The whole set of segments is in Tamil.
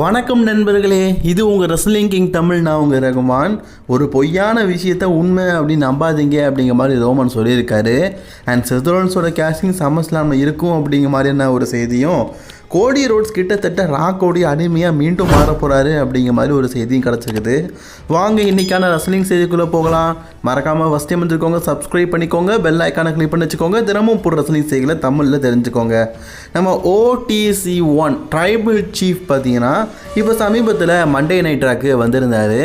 வணக்கம் நண்பர்களே, இது உங்கள் ரெஸ்லிங் கிங் தமிழ். நான் உங்கள் ரகுமான். ஒரு பொய்யான விஷயத்த உண்மை அப்படின்னு நம்பாதீங்க அப்படிங்கிற மாதிரி ரோமன் சொல்லியிருக்காரு. அண்ட் செத்ரோன்ஸோட கேஸ்டிங் சம்மர்ஸ்லாமில் இருக்கும் அப்படிங்கிற மாதிரியான ஒரு செய்தியும், கோடி ரோட்ஸ் கிட்டத்தட்ட ராக்கோடி அடிமையாக மீண்டும் மாற போகிறாரு அப்படிங்கிற மாதிரி ஒரு செய்தியும் கிடச்சிருக்குது. வாங்க இன்றைக்கான ரெஸ்லிங் செய்திக்குள்ளே போகலாம். மறக்காமல் ஃபஸ்ட் டைம் வந்துருக்கோங்க, சப்ஸ்கிரைப் பண்ணிக்கோங்க, பெல் ஐக்கானை கிளிக் பண்ணி வச்சுக்கோங்க. தினமும் போடுற ரெஸ்லிங் செய்திகளை தமிழில் தெரிஞ்சுக்கோங்க. நம்ம OTC1 ட்ரைபல் சீஃப் பார்த்தீங்கன்னா இப்போ சமீபத்தில் மண்டே நைட் ராக்கு வந்திருந்தார்.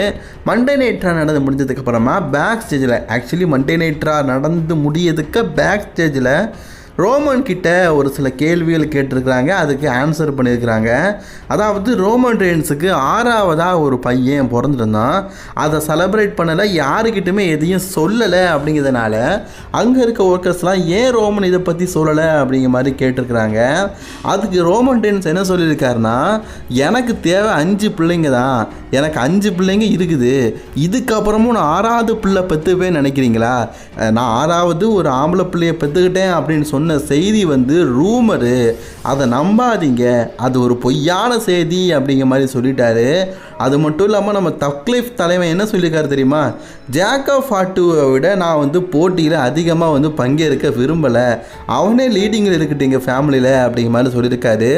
மண்டே நைட் ரா நடந்து முடிஞ்சதுக்கப்புறமா பேக் ஸ்டேஜில், ஆக்சுவலி மண்டே நைட் ரா நடந்து முடியதுக்கு பேக் ஸ்டேஜில் ரோமன் கிட்ட ஒரு சில கேள்விகள் கேட்டிருக்கிறாங்க. அதுக்கு ஆன்சர் பண்ணியிருக்கிறாங்க. அதாவது ரோமன் ரெயின்ஸுக்கு 6ஆவதாக ஒரு பையன் பிறந்துருந்தான். அதை செலிப்ரேட் பண்ணலை, யாருக்கிட்டுமே எதையும் சொல்லலை. அப்படிங்கிறதுனால அங்கே இருக்க ஒர்க்கர்ஸ்லாம் ஏன் ரோமன் இதை பற்றி சொல்லலை அப்படிங்கிற மாதிரி கேட்டிருக்கிறாங்க. அதுக்கு ரோமன் ரெயின்ஸ் என்ன சொல்லியிருக்காருன்னா, எனக்கு தேவை 5 பிள்ளைங்க தான், எனக்கு 5 பிள்ளைங்க இருக்குது, இதுக்கப்புறமும் நான் 6ஆவது பிள்ளை பெற்றுப்பேன்னு நினைக்கிறீங்களா? நான் 6ஆவது ஒரு ஆம்பளை பிள்ளையை பெற்றுக்கிட்டேன் அப்படின்னு சொன்ன செய்தி ரூமரு, அதை நம்பாதீங்க, அது ஒரு பொய்யான செய்தி அப்படிங்கிற மாதிரி சொல்லிட்டாரு. அது மட்டும் இல்லாமல் நம்ம தக்லீஃப் தலைவன் என்ன சொல்லியிருக்காரு தெரியுமா? ஜேக்கப் ஃபாட்டுவை விட நான் போட்டியில் அதிகமாக பங்கேற்க விரும்பலை, அவனே லீடிங்கில் இருக்கட்டும் ஃபேமிலியில் அப்படிங்கிற மாதிரி சொல்லியிருக்காரு.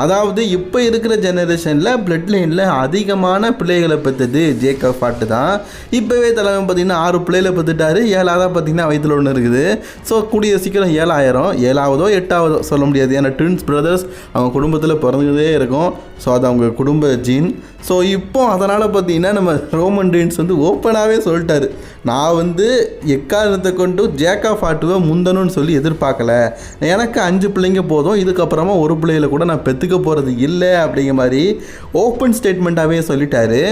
அதாவது இப்போ இருக்கிற ஜெனரேஷனில் பிளட் லைனில் அதிகமான பிள்ளைகளை பெற்றது ஜேக்கப் ஃபாட்டு தான். இப்போவே தலைவன் பார்த்திங்கன்னா 6 பிள்ளைகளை பெற்றுட்டாரு. 7ஆவதாக பார்த்திங்கன்னா வயிற்றில் ஒன்று இருக்குது. ஸோ கூடிய சீக்கிரம் 7ஆவதோ 8ஆவதோ சொல்ல முடியாது. ஏன்னா ட்வின்ஸ் பிரதர்ஸ் அவங்க குடும்பத்தில் பிறந்ததே இருக்கும். ஸோ அது அவங்க குடும்ப ஜீன். ஸோ இப்போ அதனால் பார்த்திங்கன்னா நம்ம ரோமன் ரெயின்ஸ் ஓப்பனாகவே சொல்லிட்டாரு, நான் எக்காரணத்தை கொண்டு ஜேக்கப் ஃபாட்டுவை முந்தணும்னு சொல்லி எதிர்பார்க்கல, எனக்கு 5 பிள்ளைங்க போதும், இதுக்கப்புறமா ஒரு பிள்ளைகளை கூட நான் பெற்றுக்க போகிறது இல்லை அப்படிங்கிற மாதிரி ஓப்பன் ஸ்டேட்மெண்ட்டாகவே சொல்லிட்டாரு.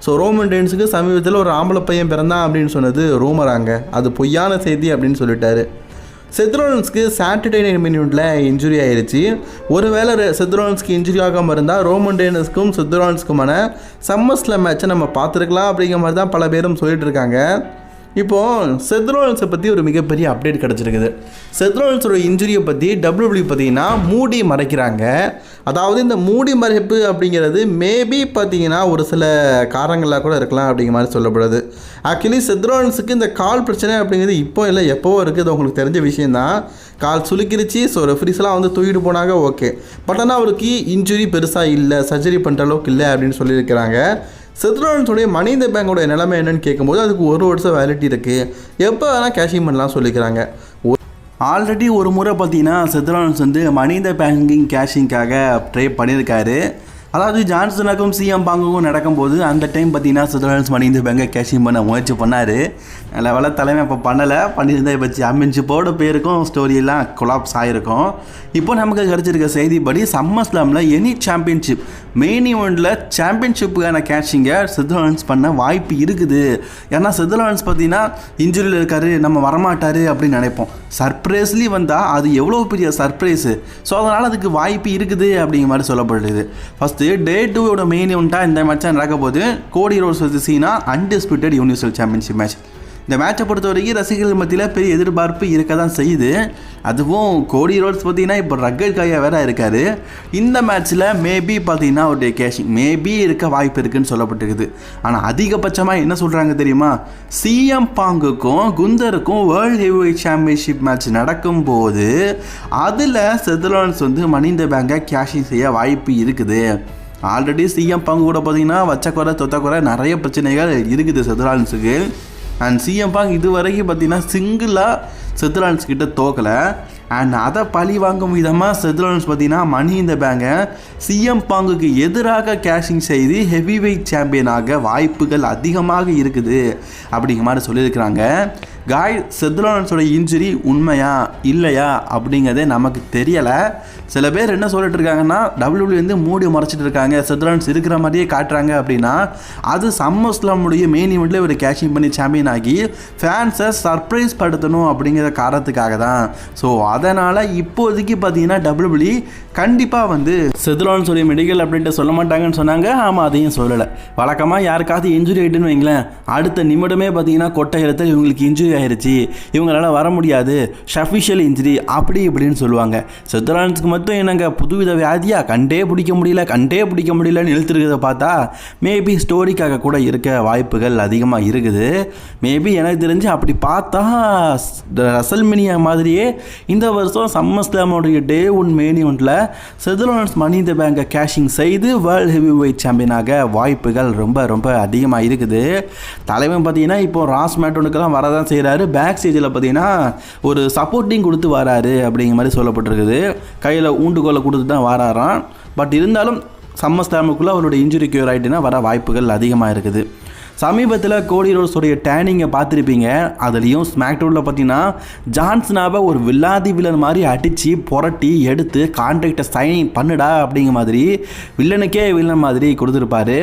ஸோ ரோமன் ரெயின்ஸுக்கு சமீபத்தில் ஒரு ஆம்பளை பையன் பிறந்தான் அப்படின்னு சொன்னது ரூமராங்க, அது பொய்யான செய்தி அப்படின்னு சொல்லிட்டாரு. செத்ரோலன்ஸ்க்கு சாட்டர்டே நைட் மினிட்ல இன்ஜுரி ஆயிடுச்சு. ஒருவேளை செத்ரோலன்ஸ்க்கு இன்ஜுரி ஆகாமல் இருந்தால் ரோமன் ரெயின்ஸுக்கும் செத்ரோலன்ஸ்க்குமான சம்மர்ஸ்லாம் மேட்சை நம்ம பார்த்துருக்கலாம் அப்படிங்கிற மாதிரி தான் பல பேரும் சொல்லிட்டு இருக்காங்க. இப்போது செத்ரோலன்ஸை பற்றி ஒரு மிகப்பெரிய அப்டேட் கிடச்சிருக்குது. செத்ரோலன்ஸோட இன்ஜுரியை பற்றி WWE பார்த்திங்கன்னா மூடி மறைக்கிறாங்க. அதாவது இந்த மூடி மறைப்பு அப்படிங்கிறது மேபி பார்த்திங்கன்னா ஒரு சில காரணங்களாக கூட இருக்கலாம் அப்படிங்கிற மாதிரி சொல்லப்படுது. ஆக்சுவலி செத்ரோலன்ஸுக்கு இந்த கால் பிரச்சனை அப்படிங்கிறது இப்போ இல்லை, எப்போவோ இருக்குது, அது உங்களுக்கு தெரிஞ்ச விஷயந்தான். கால் சுலுக்கிருச்சு. ஸோ ரெஃப்ரிஸ்லாம் தூக்கிட்டு போனாங்க, ஓகே. பட் ஆனால் அவருக்கு இன்ஜுரி பெருசாக இல்லை, சர்ஜரி பண்ணுற அளவுக்கு இல்லை அப்படின்னு சொல்லியிருக்கிறாங்க. செத்ரோலன்ஸோடைய மணி இந்த பேங்கோட நிலைமை என்னன்னு கேட்கும்போது அதுக்கு 1 வருஷம் வேலிட்டி இருக்குது, எப்போ வேணால் கேஷிங் பண்ணலாம் சொல்லிக்கிறாங்க. ஆல்ரெடி ஒரு முறை பார்த்தீங்கன்னா செத்ரோலன்ஸ் மணி இந்த பேங்கிங் கேஷிங்காக ட்ரை பண்ணியிருக்காரு. அதாவது ஜான்சனுக்கும் சிஎம் பாங்குக்கும் நடக்கும்போது அந்த டைம் பார்த்தீங்கன்னா செத்ரோலன்ஸ் மணி இந்த பேங்கை கேஷிங் பண்ண முயற்சி பண்ணார். லெவலில் தலைமை இப்போ பண்ணியிருந்தால் இப்போ சாம்பியன்ஷிப்போட பேருக்கும் ஸ்டோரியெல்லாம் கொலாப்ஸ் ஆகிருக்கும். இப்போ நமக்கு கிடச்சிருக்க செய்திப்படி சம்மர்ஸ்லாமில் எனி சாம்பியன்ஷிப் மெயின் ஈவெண்ட்டில் சாம்பியன்ஷிப்புக்கான கேஷிங்கை செத்ரோலன்ஸ் பண்ண வாய்ப்பு இருக்குது. ஏன்னா செத்ரோலன்ஸ் பார்த்தீங்கன்னா இன்ஜுரியில் இருக்கார், நம்ம வரமாட்டார் அப்படின்னு நினைப்போம். சர்ப்ரைஸ்லி வந்தால் அது எவ்வளோ பெரிய சர்ப்ரைஸு. ஸோ அதனால் அதுக்கு வாய்ப்பு இருக்குது அப்படிங்கிற மாதிரி சொல்லப்படுது. ஃபஸ்ட்டு டே 2வோட மெயின் ஈவெண்ட்டாக இந்த மேட்சாக நடக்க போது கோடி ரோட்ஸ் வர்சஸ் சீனா அன்டிஸ்பியூட்டட் யூனிவர்சல் சாம்பியன்ஷிப் மேட்ச். இந்த மேட்சை பொறுத்த வரைக்கும் ரசிகர்கள் மத்தியில் பெரிய எதிர்பார்ப்பு இருக்க தான் செய்யுது. அதுவும் கோடி ரோட்ஸ் பார்த்தீங்கன்னா இப்போ ரக்கட் காயாக வேற இருக்கார். இந்த மேட்ச்சில் மேபி பார்த்தீங்கன்னா ஒரு கேஷிங் மேபி இருக்க வாய்ப்பு இருக்குதுன்னு சொல்லப்பட்டிருக்குது. ஆனால் அதிகபட்சமாக என்ன சொல்கிறாங்க தெரியுமா? சிஎம் பாங்குக்கும் குந்தருக்கும் வேர்ல்டு ஹெவிவெயிட் சாம்பியன்ஷிப் மேட்ச் நடக்கும்போது அதில் செத்ரோலன்ஸ் மணி இந்த பேங்கை கேஷிங் செய்ய வாய்ப்பு இருக்குது. ஆல்ரெடி சிஎம் பாங்கு கூட பார்த்தீங்கன்னா வச்ச குறை தொத்த குறை நிறைய பிரச்சனைகள் இருக்குது செத்ரோலன்ஸுக்கு. அண்ட் சிஎம் பாங் இது வரைக்கும் பார்த்தீங்கன்னா சிங்கிளாக செத்ரோலன்ஸ் கிட்ட தோக்கலை. அண்ட் அதை பழி வாங்கும் விதமாக செத்ரோலன்ஸ் பார்த்தீங்கன்னா மணி இந்த பேங்கை சிஎம் பாங்குக்கு எதிராக கேஷிங் செய்து ஹெவி வெயிட் சாம்பியனாக வாய்ப்புகள் அதிகமாக இருக்குது அப்படிங்கிற மாதிரி சொல்லியிருக்கிறாங்க. செத்ரோலன்ஸோட இன்ஜுரி உண்மையா இல்லையா அப்படிங்கிறதே நமக்கு தெரியலை. சில பேர் என்ன சொல்லிட்டு இருக்காங்கன்னா WWE மூடி மறைச்சிட்டு இருக்காங்க, செத்ரோலன்ஸ் இருக்கிற மாதிரியே காட்டுறாங்க அப்படின்னா அது சம்மர்ஸ்லாமுடைய மெயின் ஈவெண்ட்டில் ஒரு கேஷிங் பண்ணி சாம்பியன் ஆகி ஃபேன்ஸை சர்ப்ரைஸ் படுத்தணும் அப்படிங்கிற காரணத்துக்காக தான். ஸோ அதனால் இப்போதைக்கு பார்த்தீங்கன்னா WWE கண்டிப்பாக செத்ரோலன்ஸோடைய மெடிக்கல் அப்டேட்டை சொல்ல மாட்டாங்கன்னு சொன்னாங்க. ஆமாம், அதையும் சொல்லலை. வழக்கமாக யாருக்காவது இன்ஜுரி ஆகிட்டுன்னு வைங்களேன், அடுத்த நிமிடமே பார்த்தீங்கன்னா கொட்டை இடத்துல இவங்களுக்கு இன்ஜுரி ஆயிடுச்சு, இவங்களால வர முடியாது, சஃபிஷியல் இன்ஜுரி அப்படி இப்படின்னு சொல்லுவாங்க. செத்ரோலன்ஸ்க்கு மட்டும் என்னங்க புதுவித வியாதியா, கண்டே பிடிக்க முடியலன்னு இழுத்துருக்கிறத பார்த்தா மேபி ஸ்டோரிக்காக கூட இருக்க வாய்ப்புகள் அதிகமாக இருக்குது. மேபி எனக்கு தெரிஞ்சு அப்படி பார்த்தா ரசல்மேனியா மாதிரியே இந்த வருஷம் சம்மர்ஸ்லாமோடைய டே 1 மெயின் ஈவெண்ட்டில் செத்ரோலன்ஸ் மனி தி பேங்கை கேஷிங் செய்து வேர்ல்டு ஹெவி வெயிட் சாம்பியனாக வாய்ப்புகள் ரொம்ப ரொம்ப அதிகமாக இருக்குது. தலைவன் பார்த்தீங்கன்னா இப்போ ராஸ் மேட்டோனுக்கெல்லாம் வரதான் செய்கிறாரு. பேக் ஸ்டேஜில் பார்த்தீங்கன்னா ஒரு சப்போர்ட்டிங் கொடுத்து வராரு அப்படிங்கிற மாதிரி சொல்லப்பட்டிருக்குது. கையில் ஊண்டுகோலை கொடுத்து தான் வராராம். பட் இருந்தாலும் சம்மர்ஸ்லாமுக்குள்ளே அவருடைய இன்ஜுரி க்யூர் ஆகிட்டுனா வர வாய்ப்புகள் அதிகமாக இருக்குது. சமீபத்தில் கோடி ரோட்ஸோடைய டேனிங்கை பார்த்துருப்பீங்க. அதுலேயும் ஸ்மாக்டவுனில் பார்த்தீங்கன்னா ஜான்சனாவை ஒரு வில்லாதி வில்லன் மாதிரி அடித்து புரட்டி எடுத்து கான்ட்ராக்டை சைன் பண்ணுடா அப்படிங்கிற மாதிரி வில்லனுக்கே வில்லன் மாதிரி கொடுத்துருப்பாரு.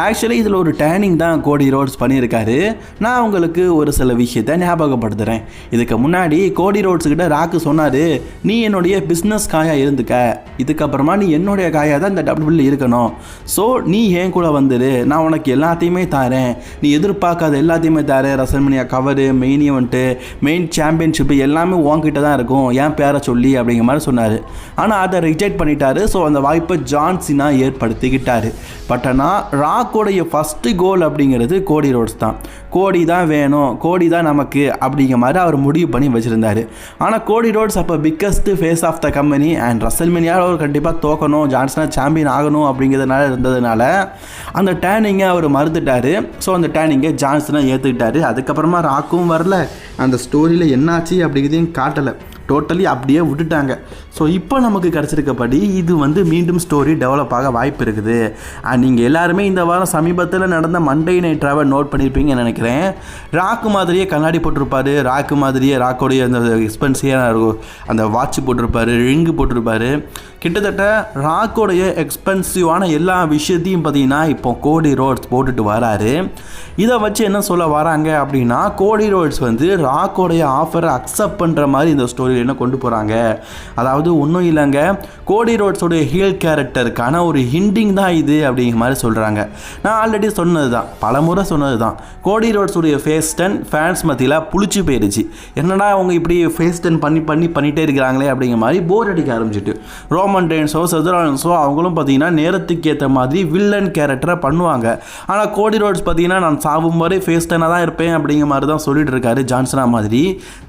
ஆக்சுவலி இதில் ஒரு டேனிங் தான் கோடி ரோட்ஸ் பண்ணியிருக்காரு. நான் உங்களுக்கு ஒரு சில விஷயத்தை ஞாபகப்படுத்துகிறேன். இதுக்கு முன்னாடி கோடி ரோட்ஸுக்கிட்ட ராக்கு சொன்னார், நீ என்னுடைய பிஸ்னஸ் காயாக இருந்துக்க, இதுக்கப்புறமா நீ என்னுடைய காயாக தான் இந்த டபிள்யூபிள்யூ இருக்கணும். ஸோ நீ ஏன் கூட வந்துடு, நான் உனக்கு எல்லாத்தையுமே தரேன், நீ எதிர்பார்க்காத எல்லாத்தையுமே தர, WrestleMania cover, main event, main championship எல்லாமே உன்கிட்ட தான் இருக்கும், ஏன் பேரை சொல்லி அப்படிங்கிற மாதிரி சொன்னார். ஆனால் அதை ரிஜெக்ட் பண்ணிட்டாரு. ஸோ அந்த வாய்ப்பை ஜான் சீனா ஏற்படுத்திக்கிட்டார். பட் ஆனால் ராக்கோடைய ஃபஸ்ட்டு கோல் அப்படிங்கிறது கோடி ரோட்ஸ் தான். கோடி தான் வேணும், கோடி தான் நமக்கு அப்படிங்கிற மாதிரி அவர் முடிவு பண்ணி வச்சுருந்தார். ஆனால் கோடி ரோட்ஸ் அப்போ biggest face of the company and ரசல்மேனியாவில் அவர் கண்டிப்பாக தோக்கணும், ஜான்சனா சாம்பியன் ஆகணும் இருந்ததுனால அந்த டேனிங்கை அவர் மறுத்துட்டார். ஸோ அந்த டேனிங்கை ஜான்சனை ஏற்றுக்கிட்டாரு. அதுக்கப்புறமா ராக்கும் வரல, அந்த ஸ்டோரியில் என்னாச்சு அப்படிங்கிறதையும் காட்டலை, டோட்டலி அப்படியே விட்டுட்டாங்க. ஸோ இப்போ நமக்கு கிடச்சிருக்கப்படி இது மீண்டும் ஸ்டோரி டெவலப் ஆக வாய்ப்பு இருக்குது. அண்ட் நீங்கள் எல்லாருமே இந்த வாரம் சமீபத்தில் நடந்த மண்டே நைட் ட்ராவல் நோட் பண்ணியிருப்பீங்கன்னு நினைக்கிறேன். ராக்கு மாதிரியே கண்ணாடி போட்டிருப்பாரு, ராக்கு மாதிரியே ராக்கோடைய அந்த எக்ஸ்பென்சிவான அந்த வாட்ச் போட்டிருப்பாரு, ரிங்கு போட்டிருப்பாரு. கிட்டத்தட்ட ராக்கோடைய எக்ஸ்பென்சிவான எல்லா விஷயத்தையும் பார்த்தீங்கன்னா இப்போ கோடி ரோட்ஸ் போட்டுட்டு வராரு. இதை வச்சு என்ன சொல்ல வராங்க அப்படின்னா, கோடி ரோட்ஸ் ராக்கோடைய ஆஃபரை அக்செப்ட் பண்ணுற மாதிரி இந்த ஸ்டோரியில் என்ன கொண்டு போகிறாங்க. அதாவது ஒன்றும் இல்லைங்க, கோடி ரோட்ஸோடைய ஹீல் கேரக்டருக்கான ஒரு ஹிண்டிங் தான் இது அப்படிங்கிற மாதிரி சொல்கிறாங்க. நான் ஆல்ரெடி சொன்னது தான், பல முறை சொன்னது தான், கோடி ரோட்ஸுடைய ஃபேஸ் டர்ன் ஃபேன்ஸ் மத்தியில் புளிச்சு போயிடுச்சு. என்னடா அவங்க இப்படி ஃபேஸ் டர்ன் பண்ணிகிட்டே இருக்கிறாங்களே அப்படிங்கிற மாதிரி போர் அடிக்க ஆரம்பிச்சிட்டு. ரோமன் ரெயின்ஸோ செத்ரோலன்ஸோ அவங்களும் பார்த்தீங்கன்னா நேரத்துக்கு ஏற்ற மாதிரி வில்லன் கேரக்டரை பண்ணுவாங்க. ஆனால் கோடி ரோட்ஸ் பார்த்தீங்கன்னா நான் சாவும் வரை ஃபேஸ் டர்னாக தான் இருப்பேன் அப்படிங்கிற மாதிரி தான் சொல்லிட்டு இருக்காரு. ஜான்சனா மாதிரி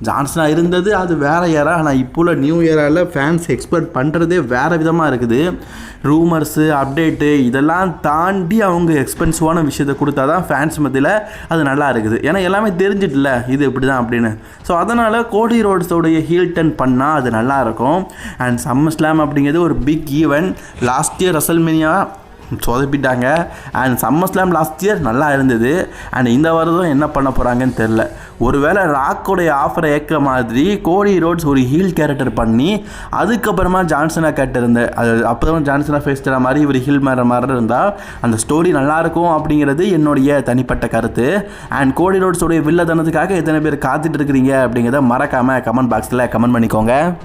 ஜான்சனா இருந்தது அது வேற ஏரா. ஆனால் இப்போ உள்ள நியூ இயரால் ஃபேன்ஸ் எக்ஸ்பெக்ட் பண்ணுறதே வேறு விதமாக இருக்குது. ரூமர்ஸு அப்டேட்டு இதெல்லாம் தாண்டி அவங்க எக்ஸ்பென்சிவான விஷயத்தை கொடுத்தா தான் ஃபேன்ஸ் மத்தியில் அது நல்லா இருக்குது. ஏன்னா எல்லாமே தெரிஞ்சிட்டுல இது இப்படி தான் அப்படின்னு. ஸோ அதனால் கோடி ரோட்ஸோடைய ஹீல் டர்ன் பண்ணால் அது நல்லாயிருக்கும். அண்ட் சம்மர்ஸ்லாம் அப்படிங்கிறது ஒரு big event. Last year WrestleMania சொதப்பிட்டாங்க. அண்ட் சம்மர்ஸ்லாம் லாஸ்ட் இயர் நல்லா இருந்தது. அண்ட் இந்த வருடம் என்ன பண்ண போகிறாங்கன்னு தெரில. ஒருவேளை ராக்கோடைய ஆஃபரை ஏற்க மாதிரி கோடி ரோட்ஸ் ஒரு ஹீல் கேரக்டர் பண்ணி அதுக்கப்புறமா ஜான்சனா கேட்டிருந்த அது அப்புறம் ஜான்சனா ஃபேஸ் தர மாதிரி இவர் ஹீல் மேற மாதிரி இருந்தால் அந்த ஸ்டோரி நல்லாயிருக்கும் அப்படிங்கிறது என்னுடைய தனிப்பட்ட கருத்து. அண்ட் கோடி ரோட்ஸோடைய வில்லத்தனத்துக்காக எத்தனை பேர் காத்துட்டு இருக்கிறீங்க அப்படிங்கிறத மறக்காமல் கமெண்ட் பாக்ஸில் கமெண்ட் பண்ணிக்கோங்க.